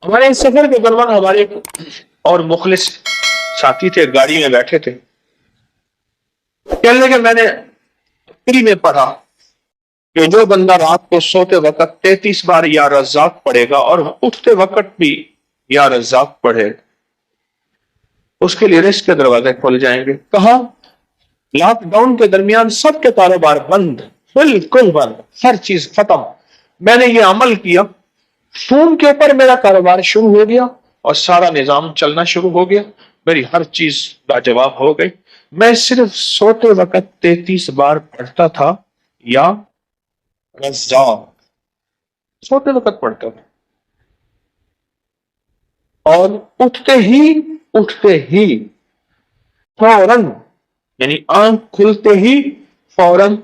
ہمارے اس سفر کے دوران ہمارے اور مخلص ساتھی تھے، گاڑی میں بیٹھے تھے، کہنے لگے میں نے فری میں پڑھا کہ جو بندہ رات کو سوتے وقت 33 بار یا رزاق پڑھے گا اور اٹھتے وقت بھی یا رزاق پڑھے، اس کے لیے رزق کے دروازے کھول جائیں گے۔ کہا لاک ڈاؤن کے درمیان سب کے کاروبار بند، بالکل بند، ہر چیز ختم۔ میں نے یہ عمل کیا، فون کے اوپر میرا کاروبار شروع ہو گیا اور سارا نظام چلنا شروع ہو گیا، میری ہر چیز لاجواب ہو گئی۔ میں صرف سوتے وقت 33 بار پڑھتا تھا یا رزاق، سوتے وقت پڑھتا تھا، اور اٹھتے ہی فوراً، یعنی آنکھ کھلتے ہی فوراً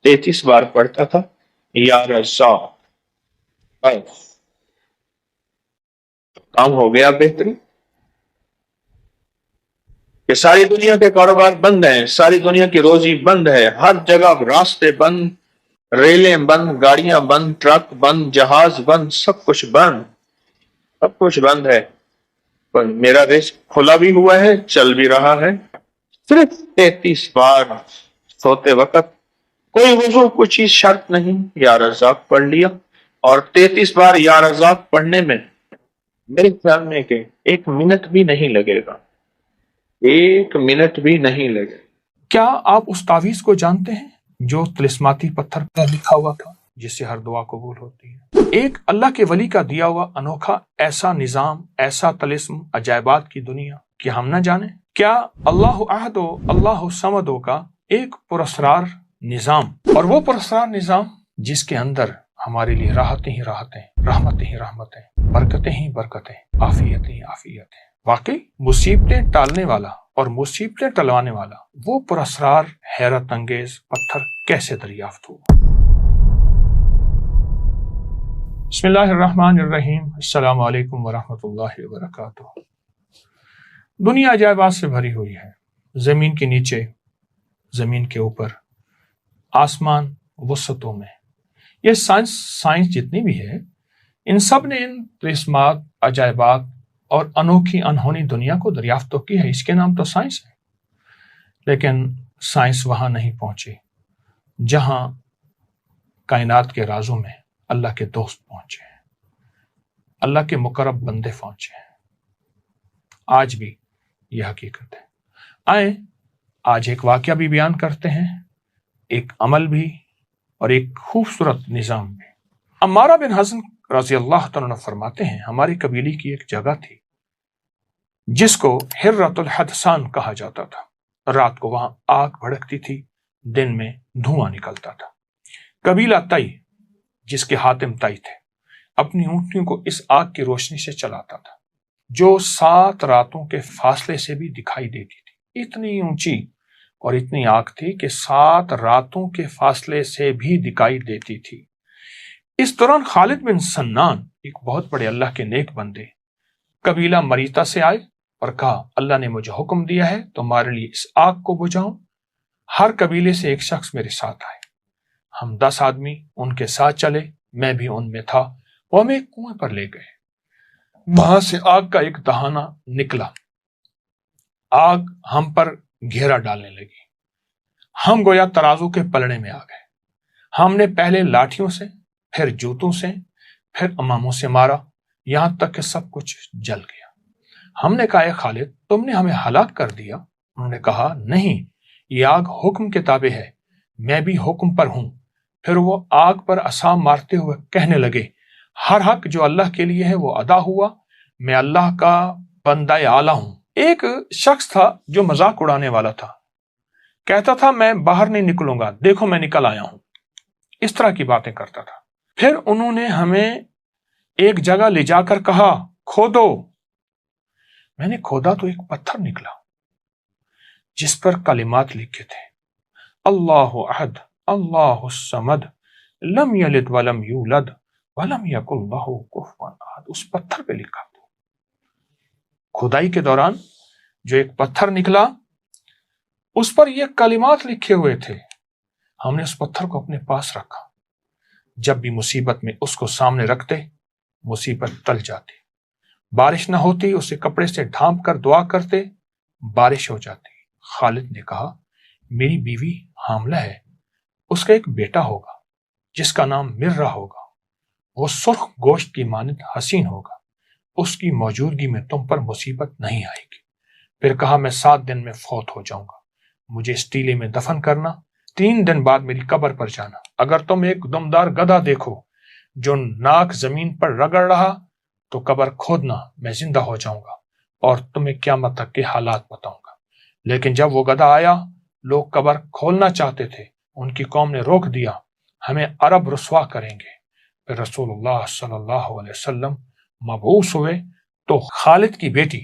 33 بار پڑھتا تھا یا رزاق۔ بس کام ہو گیا بہترین کہ ساری دنیا کے کاروبار بند ہیں، ساری دنیا کی روزی بند ہے، ہر جگہ راستے بند، ریلیں بند، گاڑیاں بند، ٹرک بند، جہاز بند، سب کچھ بند، سب کچھ بند ہے، پر میرا رزق کھلا بھی ہوا ہے، چل بھی رہا ہے۔ صرف 33 بار سوتے وقت، کوئی وضو کوئی چیز شرط نہیں، یا رزاق پڑھ لیا، اور 33 بار یا رزاق پڑھنے میں میرے خیال میں کہ 1 منٹ بھی نہیں لگے گا، 1 منٹ بھی نہیں لگے۔ کیا آپ اس تعویذ کو جانتے ہیں جو طلسماتی پتھر پر لکھا ہوا تھا جس سے ہر دعا قبول ہوتی ہے؟ ایک اللہ کے ولی کا دیا ہوا انوکھا ایسا نظام، ایسا طلسم، عجائبات کی دنیا کہ ہم نہ جانیں؟ کیا اللہ احد و اللہ صمد کا ایک پراسرار نظام، اور وہ پراسرار نظام جس کے اندر ہمارے لیے راحتیں ہی راحتیں، رحمتیں ہی رحمتیں، برکتیں ہی برکتیں، عافیتیں ہی عافیتیں، واقعی مصیبتیں ٹالنے والا اور مصیبتیں ٹلوانے والا وہ پراسرار حیرت انگیز پتھر کیسے دریافت ہوا؟ بسم اللہ الرحمن الرحیم، السلام علیکم ورحمۃ اللہ وبرکاتہ۔ دنیا عجائبات سے بھری ہوئی ہے، زمین کے نیچے، زمین کے اوپر، آسمان وسطوں میں۔ یہ سائنس جتنی بھی ہے، ان سب نے ان طلسمات، عجائبات اور انوکھی انہونی دنیا کو دریافت تو کی ہے، اس کے نام تو سائنس ہے، لیکن سائنس وہاں نہیں پہنچی جہاں کائنات کے رازوں میں اللہ کے دوست پہنچے ہیں، اللہ کے مقرب بندے پہنچے ہیں۔ آج بھی یہ حقیقت ہے۔ آئیں آج ایک واقعہ بھی بیان کرتے ہیں، ایک عمل بھی اور ایک خوبصورت نظام بھی۔ عمارہ بن حزن رضی اللہ تعالیٰ عنہ فرماتے ہیں، ہماری قبیلے کی ایک جگہ تھی جس کو حرۃ الحدثان کہا جاتا تھا۔ رات کو وہاں آگ بھڑکتی تھی، دن میں دھواں نکلتا تھا۔ قبیلہ طی، جس کے حاتم طی تھے، اپنی اونٹنیوں کو اس آگ کی روشنی سے چلاتا تھا جو 7 راتوں کے فاصلے سے بھی دکھائی دیتی تھی۔ اتنی اونچی اور اتنی آگ تھی کہ 7 راتوں کے فاصلے سے بھی دکھائی دیتی تھی۔ اس دوران خالد بن سنان، ایک بہت بڑے اللہ کے نیک بندے، قبیلہ مریتا سے آئے اور کہا اللہ نے مجھے حکم دیا ہے تمہارے لیے اس آگ کو بجھاؤں، ہر قبیلے سے ایک شخص میرے ساتھ آئے۔ ہم 10 آدمی ان کے ساتھ چلے، میں بھی ان میں تھا، وہ ہمیں ایک کنویں پر لے گئے۔ وہاں سے آگ کا ایک دہانہ نکلا، آگ ہم پر گھیرا ڈالنے لگی، ہم گویا ترازو کے پلڑے میں آ گئے۔ ہم نے پہلے لاٹھیوں سے، پھر جوتوں سے، پھر اماموں سے مارا، یہاں تک کہ سب کچھ جل گیا۔ ہم نے کہا اے خالد تم نے ہمیں ہلاک کر دیا؟ انہوں نے کہا نہیں، یہ آگ حکم کے تابع ہے، میں بھی حکم پر ہوں۔ پھر وہ آگ پر عصا مارتے ہوئے کہنے لگے ہر حق جو اللہ کے لیے ہے وہ ادا ہوا، میں اللہ کا بندہ اعلیٰ ہوں۔ ایک شخص تھا جو مذاق اڑانے والا تھا، کہتا تھا میں باہر نہیں نکلوں گا، دیکھو میں نکل آیا ہوں، اس طرح کی باتیں کرتا تھا۔ پھر انہوں نے ہمیں ایک جگہ لے جا کر کہا کھودو۔ میں نے کھودا تو ایک پتھر نکلا جس پر کلمات لکھے تھے اللہ احد اللہ الصمد لم یلد ولم یولد ولم یکن لہ کفوا احد۔ اس پتھر پہ لکھا تھا۔ کھدائی کے دوران جو ایک پتھر نکلا اس پر یہ کلمات لکھے ہوئے تھے۔ ہم نے اس پتھر کو اپنے پاس رکھا، جب بھی مصیبت میں اس کو سامنے رکھتے مصیبت ٹل جاتی۔ بارش نہ ہوتی، اسے کپڑے سے ڈھانپ کر دعا کرتے، بارش ہو جاتی۔ خالد نے کہا میری بیوی حاملہ ہے، اس کا ایک بیٹا ہوگا جس کا نام مرہ ہوگا، وہ سرخ گوشت کی مانند حسین ہوگا، اس کی موجودگی میں تم پر مصیبت نہیں آئے گی۔ پھر کہا میں 7 دن میں فوت ہو جاؤں گا، مجھے اس ٹیلے میں دفن کرنا، 3 دن بعد میری قبر پر جانا، اگر تم ایک دمدار گدھا دیکھو جو ناک زمین پر رگڑ رہا تو قبر کھودنا، میں زندہ ہو جاؤں گا اور تمہیں قیامت تک کے حالات بتاؤں گا۔ لیکن جب وہ گدھا آیا، لوگ قبر کھولنا چاہتے تھے، ان کی قوم نے روک دیا، ہمیں عرب رسوا کریں گے۔ پھر رسول اللہ صلی اللہ علیہ وسلم مبعوث ہوئے تو خالد کی بیٹی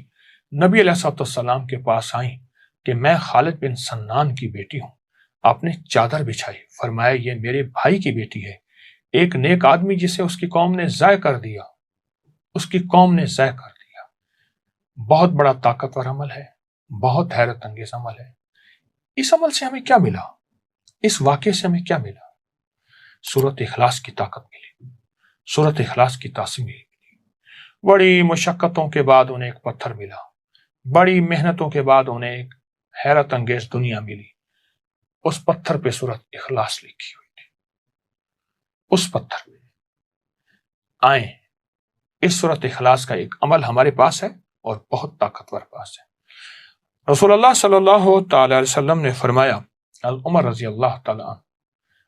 نبی علیہ السلام کے پاس آئیں کہ میں خالد بن سنان کی بیٹی ہوں۔ آپ نے چادر بچھائی، فرمایا یہ میرے بھائی کی بیٹی ہے، ایک نیک آدمی جسے اس کی قوم نے ضائع کر دیا، اس کی قوم نے ضائع کر دیا۔ بہت بڑا طاقتور عمل ہے، بہت حیرت انگیز عمل ہے۔ اس عمل سے ہمیں کیا ملا؟ اس واقعے سے ہمیں کیا ملا؟ سورۃ اخلاص کی طاقت ملی، سورۃ اخلاص کی تاثیر ملی۔ بڑی مشقتوں کے بعد انہیں ایک پتھر ملا، بڑی محنتوں کے بعد انہیں ایک حیرت انگیز دنیا ملی۔ اس پتھر پہ سورۃ اخلاص لکھی ہوئی تھی، اس پتھر پہ۔ آئیں، اس سورۃ اخلاص کا ایک عمل ہمارے پاس ہے اور بہت طاقتور پاس ہے۔ رسول اللہ صلی اللہ تعالی علیہ وسلم نے فرمایا، عمر رضی اللہ تعالی عنہ،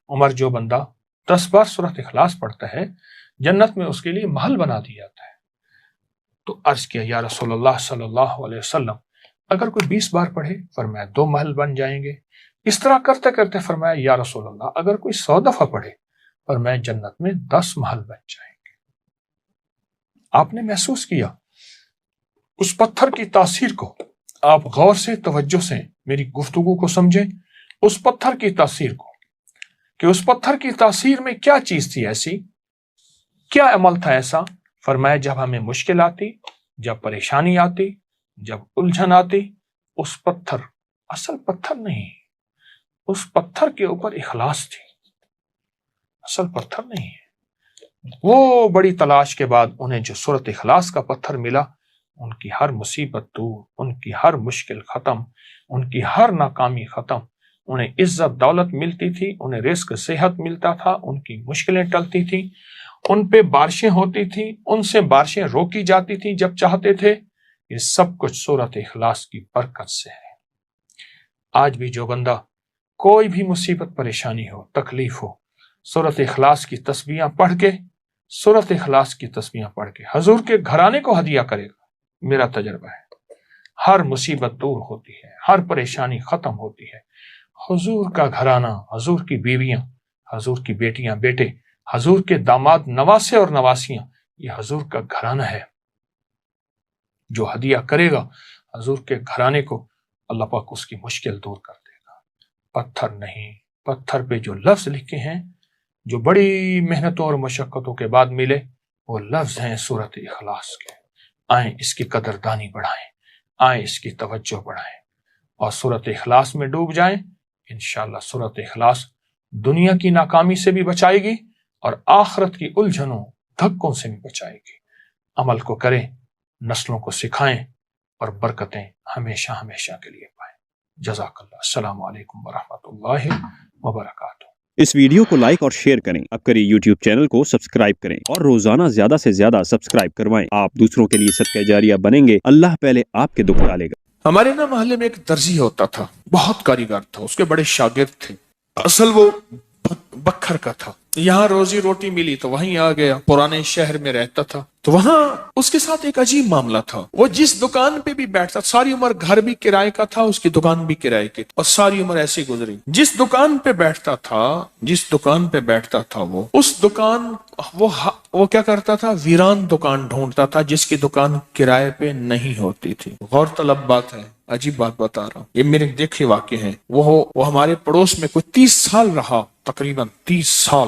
عمر جو بندہ 10 بار سورۃ اخلاص پڑھتا ہے جنت میں اس کے لیے محل بنا دیا جاتا ہے۔ تو عرض کیا یا رسول اللہ صلی اللہ علیہ وسلم اگر کوئی 20 بار پڑھے؟ فرمایا 2 محل بن جائیں گے۔ اس طرح کرتے کرتے فرمایا یا رسول اللہ اگر کوئی 100 دفعہ پڑھے؟ فرمایا جنت میں 10 محل بن جائیں گے۔ آپ نے محسوس کیا اس پتھر کی تاثیر کو، آپ غور سے توجہ سے میری گفتگو کو سمجھیں، اس پتھر کی تاثیر کو، کہ اس پتھر کی تاثیر میں کیا چیز تھی ایسی، کیا عمل تھا ایسا۔ فرمایا جب ہمیں مشکل آتی، جب پریشانی آتی، جب الجھن آتی، اس پتھر، اصل پتھر نہیں، اس پتھر کے اوپر اخلاص تھی، اصل پتھر نہیں ہے۔ وہ بڑی تلاش کے بعد انہیں جو سورۃ اخلاص کا پتھر ملا، ان کی ہر مصیبت دور، ان کی ہر مشکل ختم، ان کی ہر ناکامی ختم، انہیں عزت دولت ملتی تھی، انہیں رزق صحت ملتا تھا، ان کی مشکلیں ٹلتی تھیں، ان پہ بارشیں ہوتی تھیں، ان سے بارشیں روکی جاتی تھیں جب چاہتے تھے۔ یہ سب کچھ سورۃ اخلاص کی برکت سے ہے۔ آج بھی جو بندہ کوئی بھی مصیبت پریشانی ہو، تکلیف ہو، سورۃ اخلاص کی تسبیحاں پڑھ کے، سورۃ اخلاص کی تسبیحاں پڑھ کے حضور کے گھرانے کو ہدیہ کرے گا، میرا تجربہ ہے، ہر مصیبت دور ہوتی ہے، ہر پریشانی ختم ہوتی ہے۔ حضور کا گھرانہ، حضور کی بیویاں، حضور کی بیٹیاں بیٹے، حضور کے داماد نواسے اور نواسیاں، یہ حضور کا گھرانہ ہے۔ جو ہدیہ کرے گا حضور کے گھرانے کو، اللہ پاک اس کی مشکل دور کر دے گا۔ پتھر نہیں، پتھر پہ جو لفظ لکھے ہیں، جو بڑی محنتوں اور مشقتوں کے بعد ملے، وہ لفظ ہیں سورۃ اخلاص کے۔ آئیں اس کی قدردانی بڑھائیں، آئیں اس کی توجہ بڑھائیں اور سورۃ اخلاص میں ڈوب جائیں۔ انشاءاللہ سورۃ اخلاص دنیا کی ناکامی سے بھی بچائے گی اور آخرت کی الجھنوں دھکوں سے بھی بچائے گی۔ عمل کو کریں، نسلوں کو سکھائیں اور برکتیں ہمیشہ ہمیشہ کے لیے پائیں۔ جزاک اللہ۔ السلام علیکم ورحمۃ اللہ وبرکاتہ۔ اس ویڈیو کو لائک اور شیئر کریں، اب کریں یوٹیوب چینل کو سبسکرائب کریں اور روزانہ زیادہ سے زیادہ سبسکرائب کروائیں۔ آپ دوسروں کے لیے صدقہ جاریہ بنیں گے، اللہ پہلے آپ کے دکھ ڈالے گا۔ ہمارے نا محلے میں ایک درزی ہوتا تھا، بہت کاریگر تھا، اس کے بڑے شاگرد تھے۔ اصل وہ بکھر کا تھا، یہاں روزی روٹی ملی تو وہیں آ گیا، پرانے شہر میں رہتا تھا تو وہاں اس کے ساتھ ایک عجیب معاملہ تھا۔ وہ جس دکان پہ بھی بیٹھتا، ساری عمر گھر بھی کرائے کا تھا، اس کی دکان بھی کرائے کی تھی، اور ساری عمر ایسی گزری۔ جس دکان پہ بیٹھتا تھا، جس دکان پہ بیٹھتا تھا، وہ اس دکان وہ کیا کرتا تھا، ویران دکان ڈھونڈتا تھا جس کی دکان کرائے پہ نہیں ہوتی تھی۔ غور طلب بات ہے، عجیب بات بتا رہا ہوں، یہ میرے دیکھے واقع ہیں۔ وہ ہمارے پڑوس میں کوئی 30 سال رہا، تقریباً 30 سال